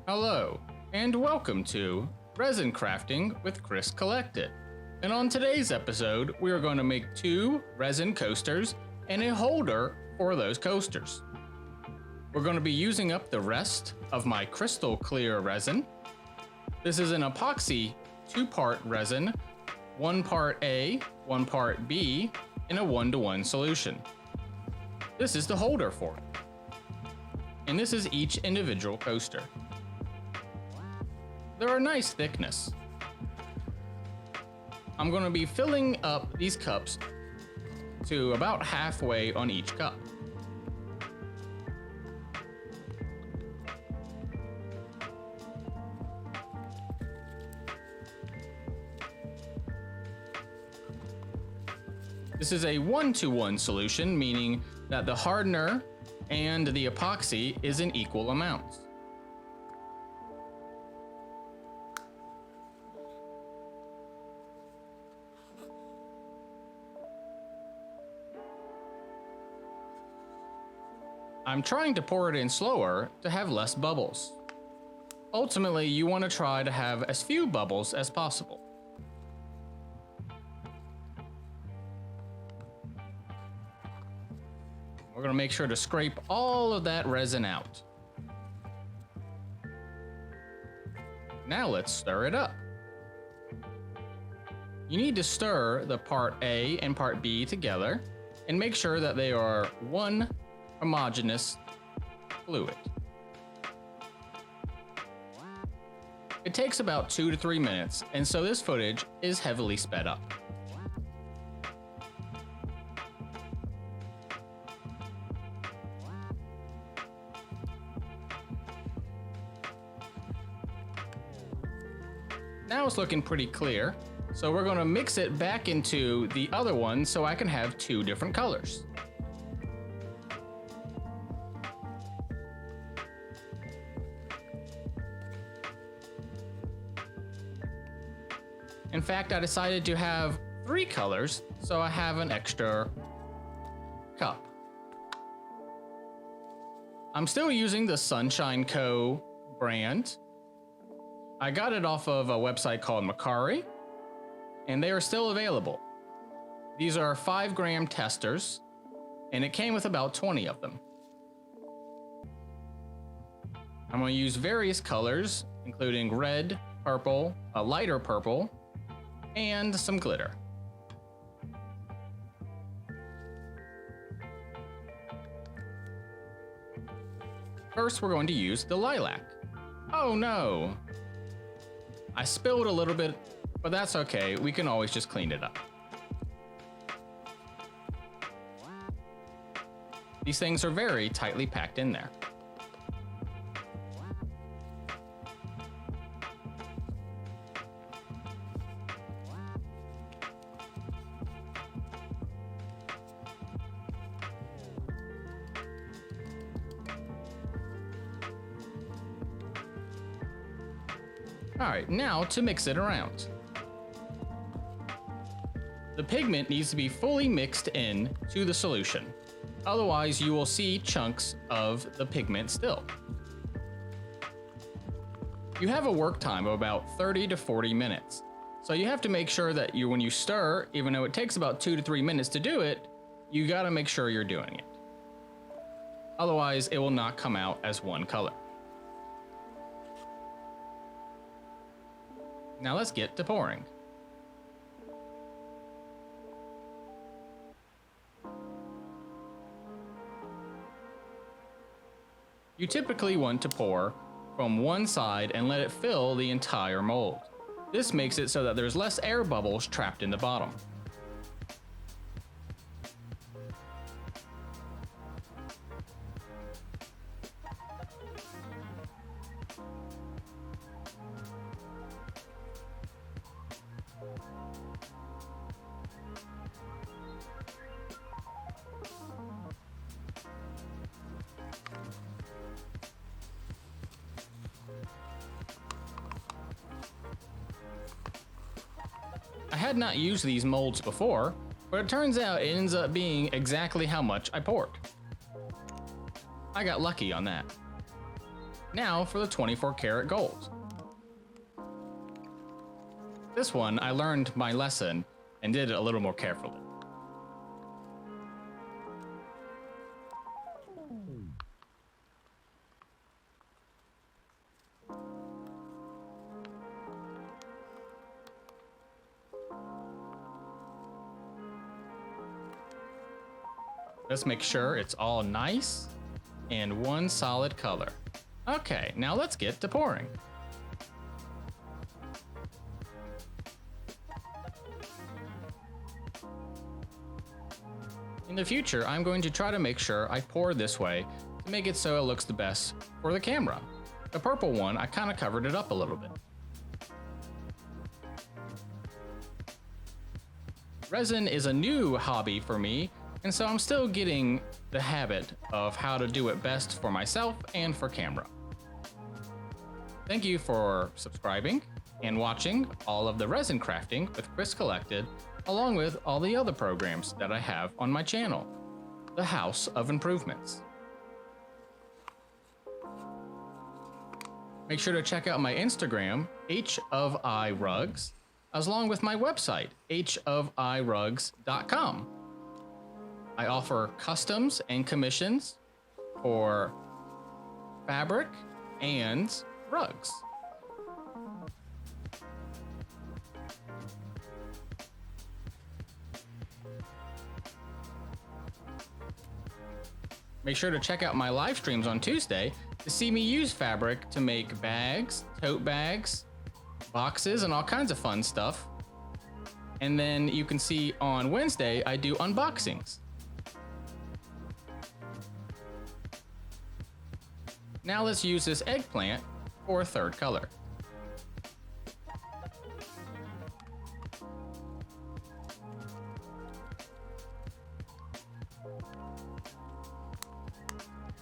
Hello, and welcome to Resin Crafting with Chris Collected. And on today's episode, we are going to make 2 resin coasters and a holder for those coasters. We're going to be using up the rest of my crystal clear resin. This is an epoxy 2-part resin, 1 part A, 1 part B, in a 1-to-1 solution. This is the holder for it. And this is each individual coaster. They're a nice thickness. I'm going to be filling up these cups to about halfway on each cup. This is a 1-to-1 solution, meaning that the hardener and the epoxy is in equal amounts. I'm trying to pour it in slower to have less bubbles. Ultimately, you want to try to have as few bubbles as possible. We're going to make sure to scrape all of that resin out. Now let's stir it up. You need to stir the part A and part B together and make sure that they are one homogeneous fluid. It takes about 2 to 3 minutes, and so this footage is heavily sped up. Now it's looking pretty clear, so we're going to mix it back into the other one so I can have 2 different colors. In fact, I decided to have 3 colors, so I have an extra cup. I'm still using the Sunshine Co. brand. I got it off of a website called Macari, and they are still available. These are 5-gram testers, and it came with about 20 of them. I'm going to use various colors, including red, purple, a lighter purple, and some glitter. First, we're going to use the lilac. Oh no! I spilled a little bit, but that's okay. We can always just clean it up. These things are very tightly packed in there. Alright, now to mix it around. The pigment needs to be fully mixed in to the solution. Otherwise, you will see chunks of the pigment still. You have a work time of about 30 to 40 minutes. So you have to make sure that when you stir, even though it takes about 2 to 3 minutes to do it, you gotta make sure you're doing it. Otherwise, it will not come out as one color. Now let's get to pouring. You typically want to pour from one side and let it fill the entire mold. This makes it so that there's less air bubbles trapped in the bottom. I had not used these molds before, but it turns out it ends up being exactly how much I poured. I got lucky on that. Now for the 24 karat gold. This one, I learned my lesson and did it a little more carefully. Let's make sure it's all nice and one solid color. Okay, now let's get to pouring. In the future, I'm going to try to make sure I pour this way to make it so it looks the best for the camera. The purple one, I kind of covered it up a little bit. Resin is a new hobby for me, and so I'm still getting the habit of how to do it best for myself and for camera. Thank you for subscribing and watching all of the resin crafting with Chris Collected, along with all the other programs that I have on my channel, the House of Improvements. Make sure to check out my Instagram, HofIRugs, along with my website, hofirugs.com. I offer customs and commissions for fabric and rugs. Make sure to check out my live streams on Tuesday to see me use fabric to make bags, tote bags, boxes, and all kinds of fun stuff. And then you can see on Wednesday, I do unboxings. Now let's use this eggplant for a third color.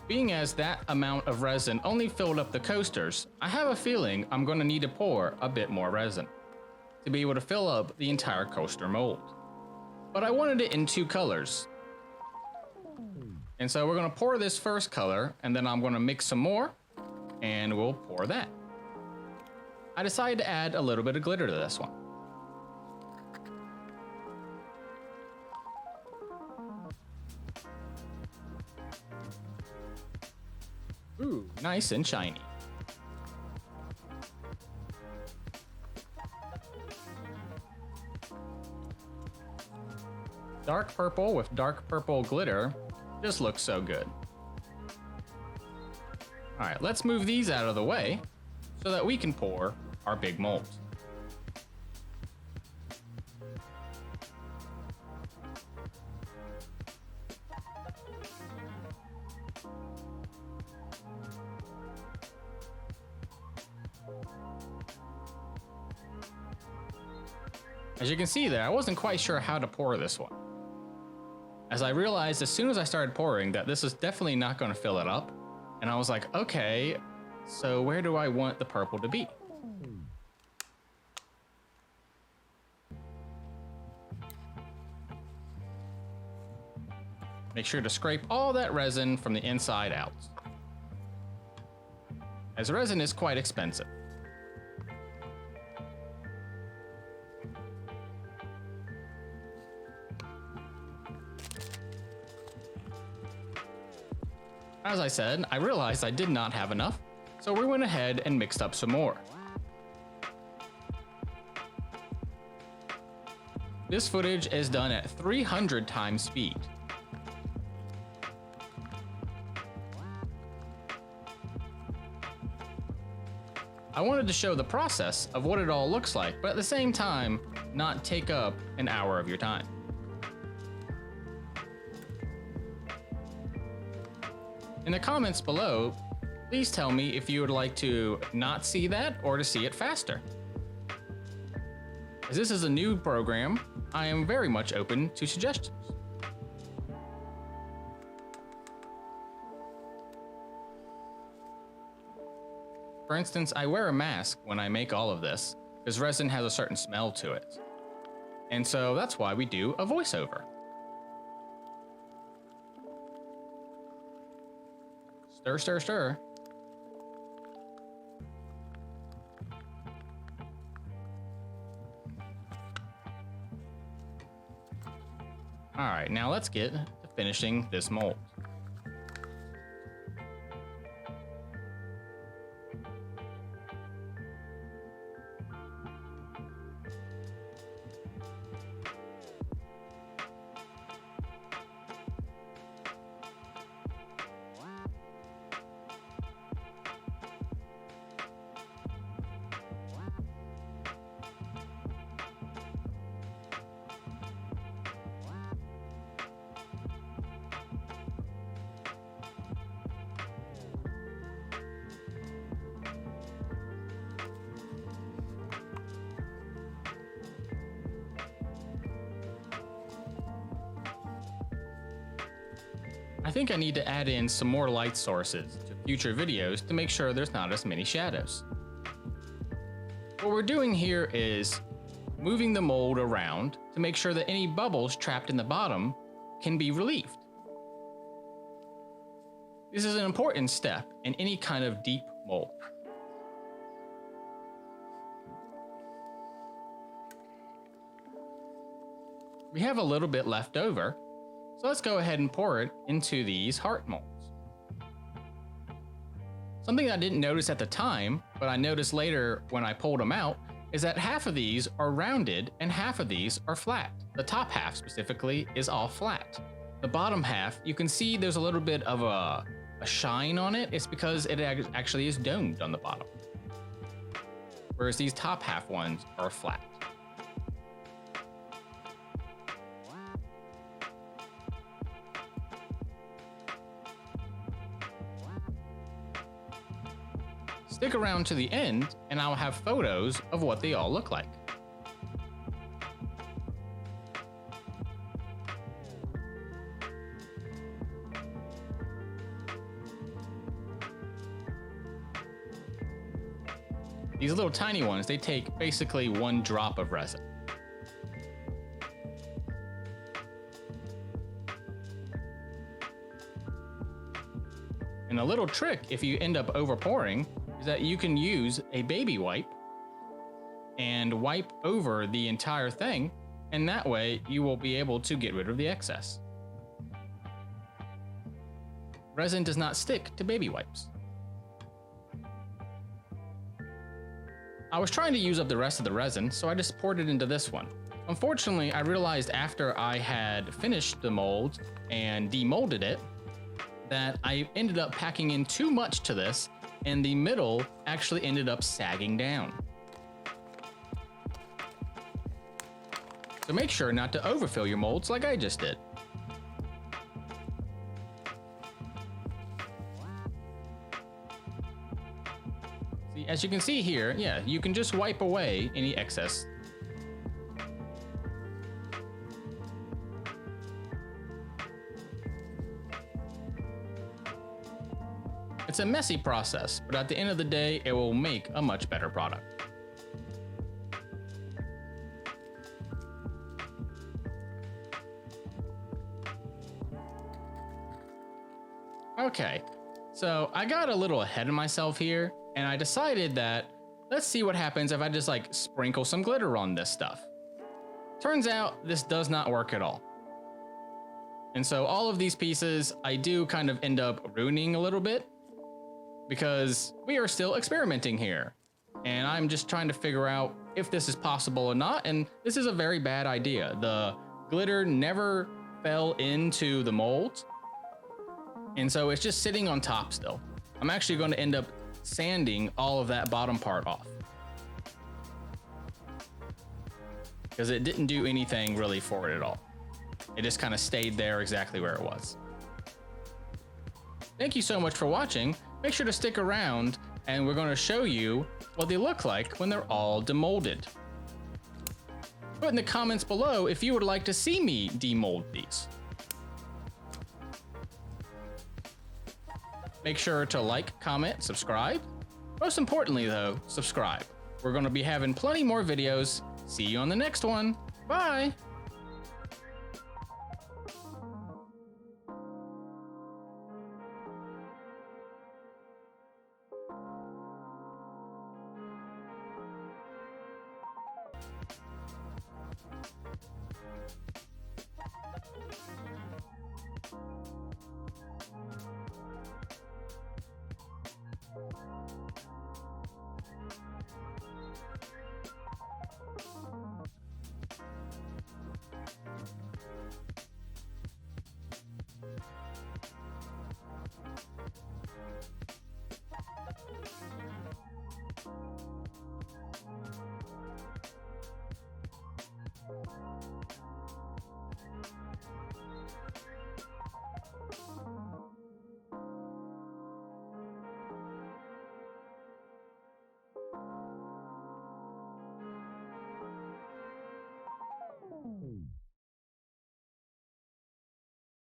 Being as that amount of resin only filled up the coasters, I have a feeling I'm going to need to pour a bit more resin to be able to fill up the entire coaster mold. But I wanted it in two colors. And so we're going to pour this first color, and then I'm going to mix some more, and we'll pour that. I decided to add a little bit of glitter to this one. Ooh, nice and shiny. Dark purple with dark purple glitter just looks so good. All right, let's move these out of the way so that we can pour our big molds. As you can see there, I wasn't quite sure how to pour this one, as I realized as soon as I started pouring that this is definitely not going to fill it up. And I was like, okay, so where do I want the purple to be? Make sure to scrape all that resin from the inside out, as resin is quite expensive. As I said, I realized I did not have enough, so we went ahead and mixed up some more. This footage is done at 300 times speed. I wanted to show the process of what it all looks like, but at the same time, not take up an hour of your time. In the comments below, please tell me if you would like to not see that or to see it faster. As this is a new program, I am very much open to suggestions. For instance, I wear a mask when I make all of this, because resin has a certain smell to it. And so that's why we do a voiceover. Stir, stir, stir. now let's get to finishing this mold. I think I need to add in some more light sources to future videos to make sure there's not as many shadows. What we're doing here is moving the mold around to make sure that any bubbles trapped in the bottom can be relieved. This is an important step in any kind of deep mold. We have a little bit left over, so let's go ahead and pour it into these heart molds. Something I didn't notice at the time, but I noticed later when I pulled them out, is that half of these are rounded and half of these are flat. The top half specifically is all flat. The bottom half, you can see there's a little bit of a shine on it. It's because it actually is domed on the bottom. Whereas these top half ones are flat. Stick around to the end and I'll have photos of what they all look like. These little tiny ones, they take basically 1 drop of resin. And a little trick, if you end up overpouring, is that you can use a baby wipe and wipe over the entire thing, and that way you will be able to get rid of the excess. Resin does not stick to baby wipes. I was trying to use up the rest of the resin, so I just poured it into this one. Unfortunately, I realized after I had finished the mold and demolded it, that I ended up packing in too much to this, and the middle actually ended up sagging down. So make sure not to overfill your molds like I just did. See, as you can see here, yeah, you can just wipe away any excess. It's a messy process, but at the end of the day, it will make a much better product. Okay, so I got a little ahead of myself here, and I decided that let's see what happens if I just like sprinkle some glitter on this stuff. Turns out this does not work at all. And so all of these pieces I do kind of end up ruining a little bit, because we are still experimenting here. And I'm just trying to figure out if this is possible or not, and this is a very bad idea. The glitter never fell into the mold, and so it's just sitting on top still. I'm actually going to end up sanding all of that bottom part off, because it didn't do anything really for it at all. It just kind of stayed there exactly where it was. Thank you so much for watching. Make sure to stick around, and we're going to show you what they look like when they're all demolded. Put in the comments below if you would like to see me demold these. Make sure to like, comment, subscribe. Most importantly though, subscribe. We're going to be having plenty more videos. See you on the next one. Bye.